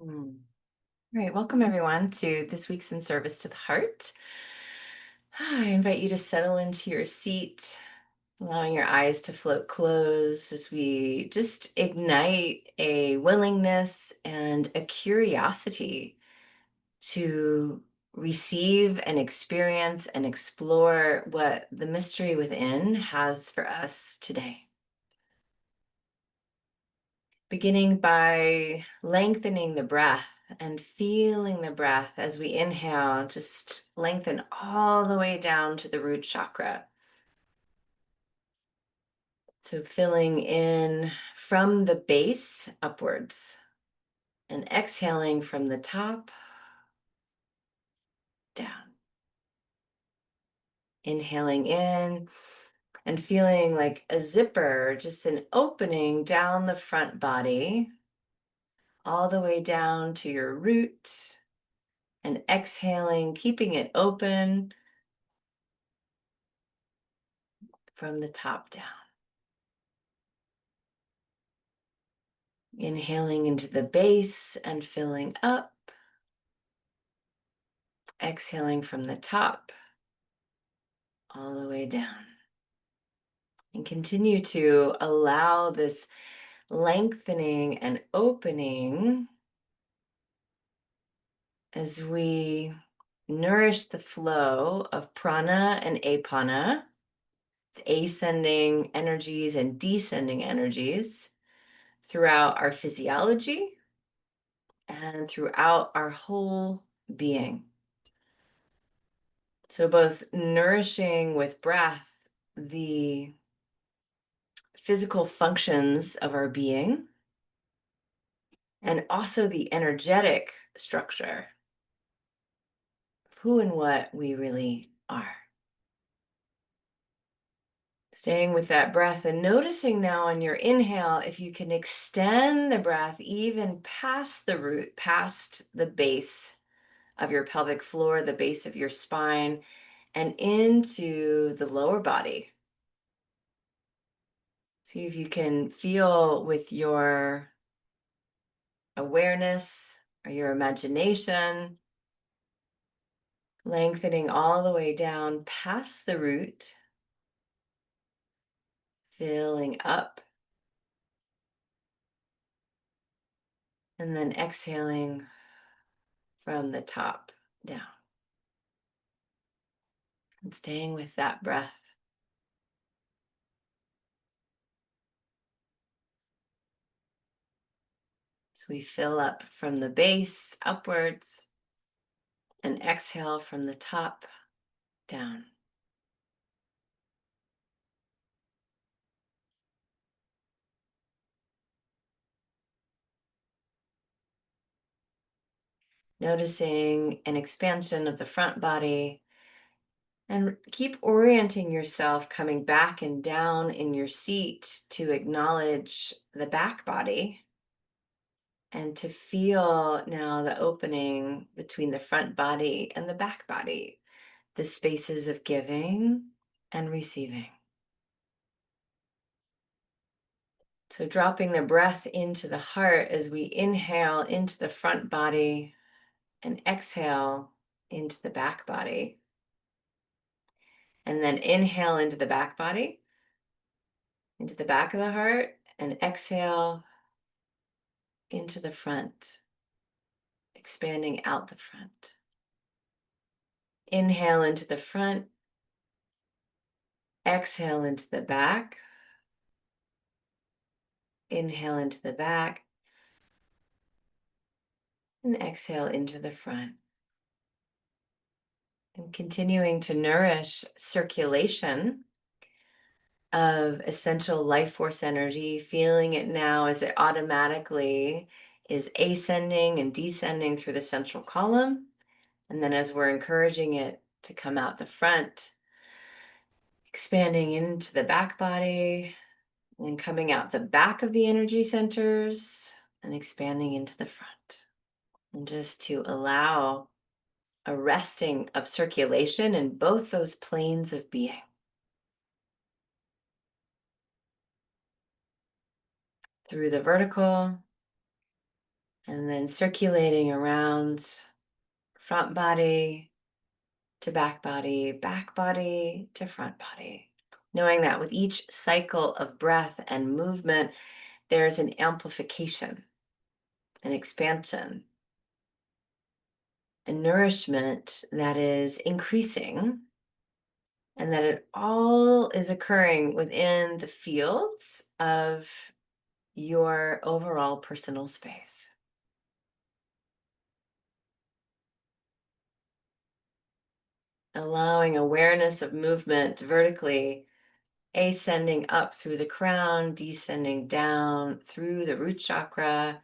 Mm. All right, welcome everyone to this week's In Service to the Heart. I invite you to settle into your seat, allowing your eyes to float closed as we just ignite a willingness and a curiosity to receive and experience and explore what the mystery within has for us today. Beginning by lengthening the breath and feeling the breath as we inhale, just lengthen all the way down to the root chakra. So filling in from the base upwards and exhaling from the top down. Inhaling in and feeling like a zipper, just an opening down the front body, all the way down to your root, and exhaling, keeping it open from the top down. Inhaling into the base and filling up. Exhaling from the top all the way down. And continue to allow this lengthening and opening as we nourish the flow of prana and apana. It's ascending energies and descending energies throughout our physiology and throughout our whole being. So, both nourishing with breath the physical functions of our being and also the energetic structure of who and what we really are. Staying with that breath and noticing now on your inhale if you can extend the breath even past the root, past the base of your pelvic floor, the base of your spine, and into the lower body. See if you can feel with your awareness or your imagination, lengthening all the way down past the root, filling up, and then exhaling from the top down. And staying with that breath. So we fill up from the base upwards and exhale from the top down. Noticing an expansion of the front body, and keep orienting yourself coming back and down in your seat to acknowledge the back body and to feel now the opening between the front body and the back body, the spaces of giving and receiving. So dropping the breath into the heart as we inhale into the front body and exhale into the back body. And then inhale into the back body, into the back of the heart, and exhale into the front, expanding out the front. Inhale into the front, exhale into the back. Inhale into the back, and exhale into the front. And continuing to nourish circulation of essential life force energy, feeling it now as it automatically is ascending and descending through the central column. And then as we're encouraging it to come out the front, expanding into the back body, and coming out the back of the energy centers and expanding into the front. And just to allow a resting of circulation in both those planes of being. Through the vertical And then circulating around front body to back body to front body. Knowing that with each cycle of breath and movement, there's an amplification, an expansion, a nourishment that is increasing, and that it all is occurring within the fields of your overall personal space. Allowing awareness of movement vertically, ascending up through the crown, descending down through the root chakra,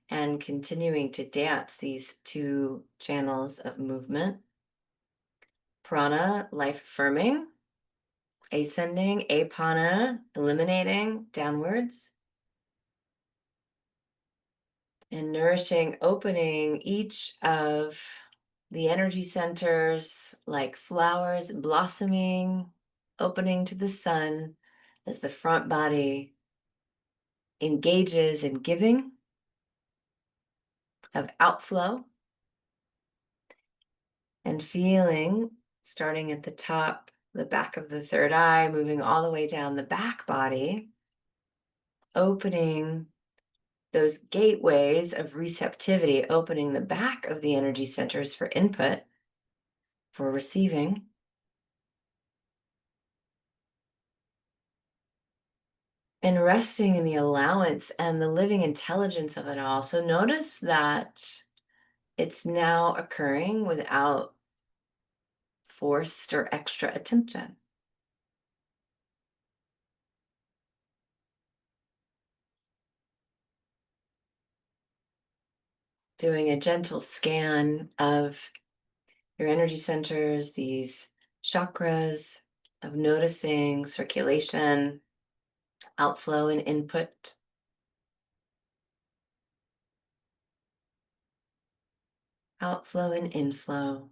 and continuing to dance these two channels of movement. Prana, life affirming, ascending, apana, eliminating downwards, and nourishing, opening each of the energy centers like flowers blossoming, opening to the sun as the front body engages in giving, of outflow, and feeling, starting at the top, the back of the third eye, moving all the way down the back body, opening those gateways of receptivity, opening the back of the energy centers for input, for receiving. And resting in the allowance and the living intelligence of it all. So notice that it's now occurring without forced or extra attention. Doing a gentle scan of your energy centers, these chakras, of noticing circulation, outflow, and input. Outflow and inflow.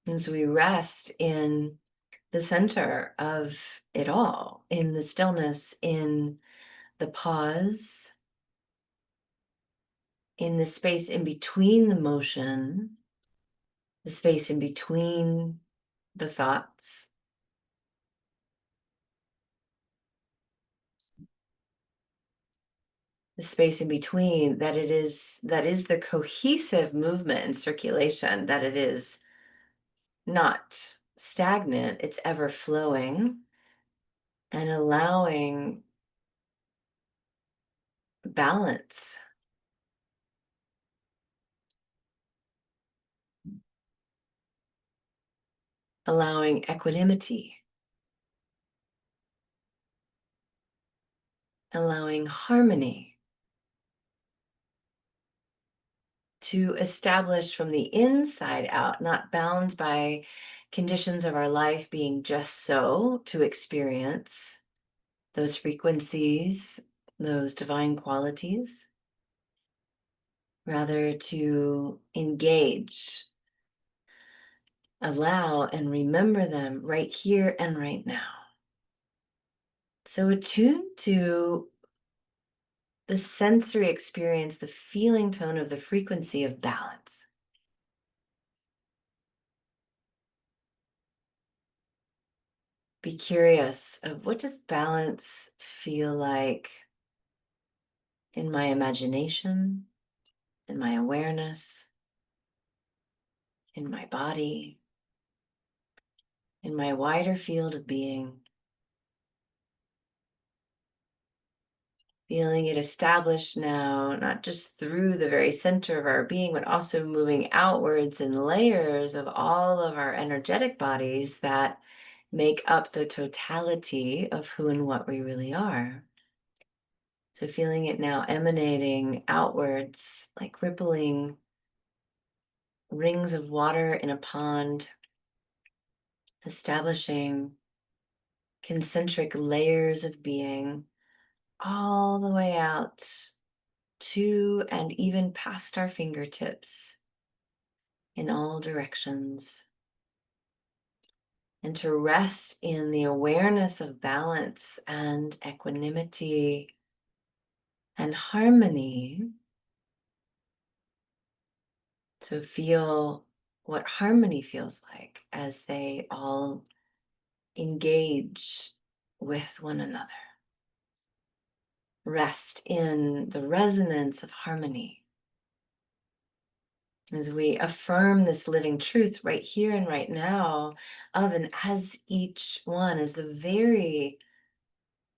As we rest in the center of it all, in the stillness, in the pause, in the space in between the motion, the space in between the thoughts, the space in between, that is the cohesive movement and circulation, that it is not stagnant, it's ever flowing, and allowing balance, allowing equanimity, allowing harmony to establish from the inside out, not bound by conditions of our life being just so to experience those frequencies, those divine qualities, rather to engage, allow, and remember them right here and right now. So attune to the sensory experience, the feeling tone of the frequency of balance. Be curious of, what does balance feel like in my imagination, in my awareness, in my body, in my wider field of being. Feeling it established now, not just through the very center of our being, but also moving outwards in layers of all of our energetic bodies that make up the totality of who and what we really are. So feeling it now emanating outwards like rippling rings of water in a pond, establishing concentric layers of being all the way out to and even past our fingertips in all directions. and to rest in the awareness of balance and equanimity and harmony. To feel what harmony feels like as they all engage with one another. Rest in the resonance of harmony as we affirm this living truth right here and right now of and as each one as the very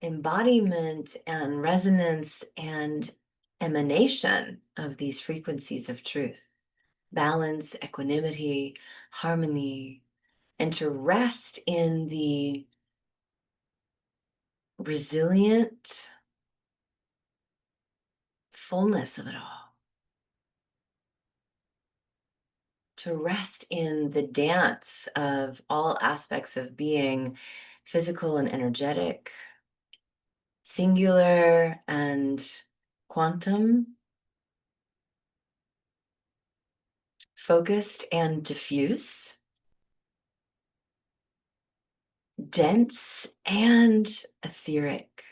embodiment and resonance and emanation of these frequencies of truth, balance, equanimity, harmony, and to rest in the resilient fullness of it all, to rest in the dance of all aspects of being, physical and energetic, singular and quantum, focused and diffuse, dense and etheric.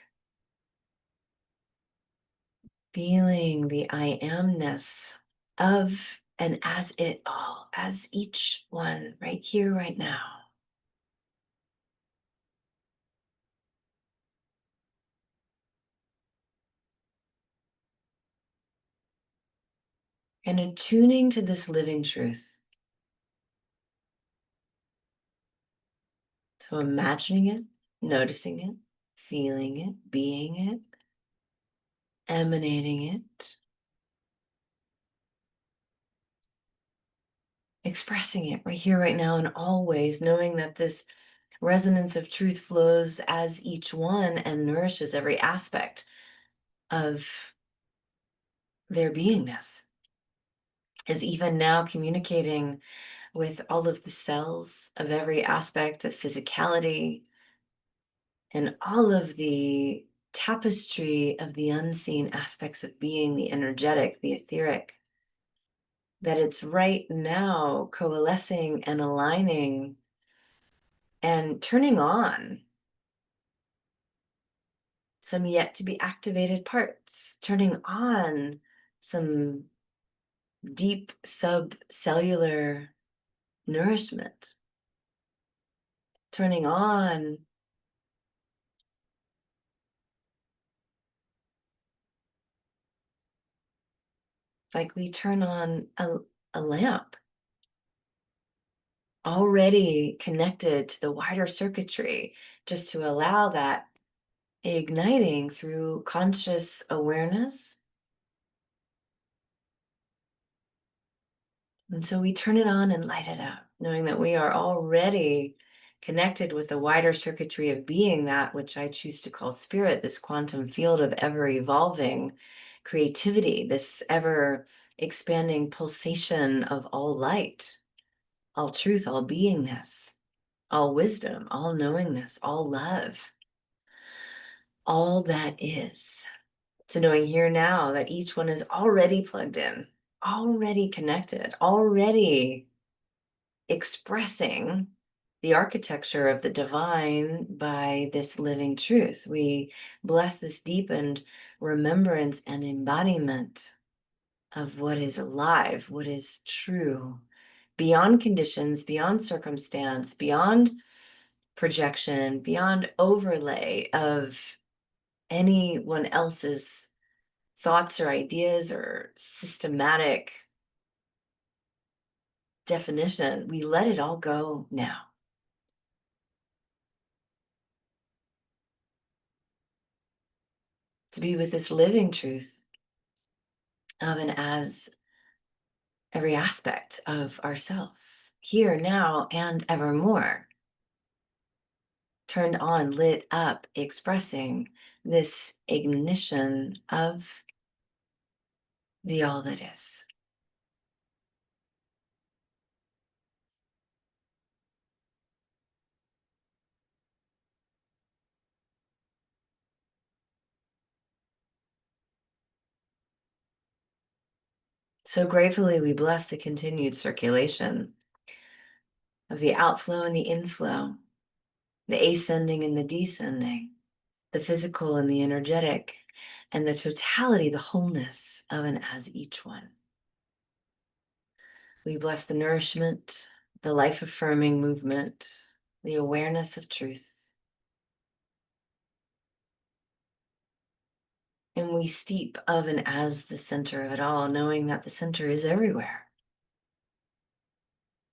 Feeling the I amness of and as it all, as each one right here, right now. And attuning to this living truth. So imagining it, noticing it, feeling it, being it, emanating it, expressing it right here, right now, and always, knowing that this resonance of truth flows as each one and nourishes every aspect of their beingness. Is even now communicating with all of the cells of every aspect of physicality and all of the tapestry of the unseen aspects of being, the energetic, the etheric, that it's right now coalescing and aligning and turning on some yet to be activated parts, turning on some deep subcellular nourishment, turning on like we turn on a lamp, already connected to the wider circuitry, just to allow that igniting through conscious awareness. And so we turn it on and light it up, knowing that we are already connected with the wider circuitry of being, that which I choose to call spirit, this quantum field of ever evolving creativity, this ever expanding pulsation of all light, all truth, all beingness, all wisdom, all knowingness, all love, all that is. So knowing here now that each one is already plugged in, already connected, already expressing the architecture of the divine by this living truth. We bless this deepened remembrance and embodiment of what is alive, what is true, beyond conditions, beyond circumstance, beyond projection, beyond overlay of anyone else's thoughts or ideas or systematic definition. We let it all go now. To be with this living truth of and as every aspect of ourselves, here, now, and evermore. Turned on, lit up, expressing this ignition of the all that is. So gratefully, we bless the continued circulation of the outflow and the inflow the ascending and the descending, the physical and the energetic, and the totality, the wholeness of and as each one. We bless the nourishment, the life affirming movement, the awareness of truth. And we steep of and as the center of it all, knowing that the center is everywhere.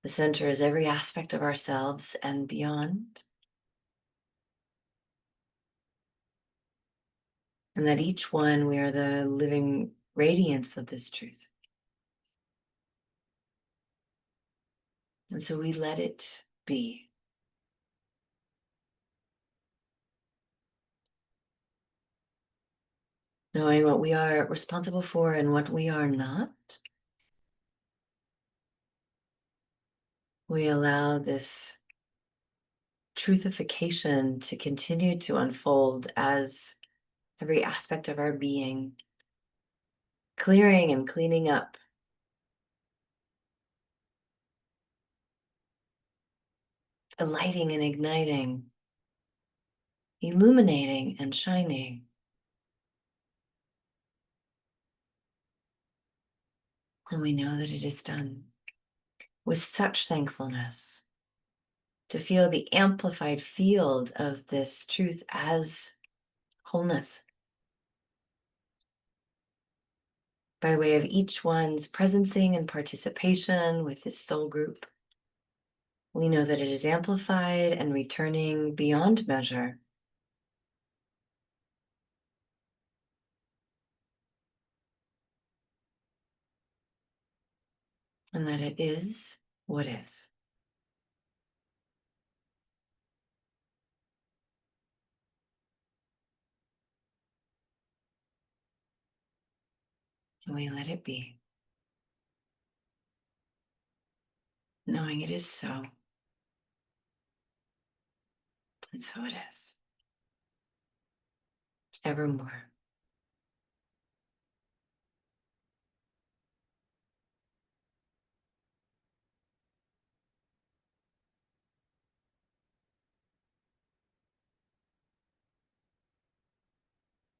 The center is every aspect of ourselves and beyond. And that each one, we are the living radiance of this truth. And so we let it be. Knowing what we are responsible for and what we are not, we allow this truthification to continue to unfold as every aspect of our being, clearing and cleaning up, lighting and igniting, illuminating and shining. And we know that it is done with such thankfulness to feel the amplified field of this truth as wholeness by way of each one's presencing and participation with this soul group. We know that it is amplified and returning beyond measure. And that it is what is. And we let it be, knowing it is so. And so it is. Evermore.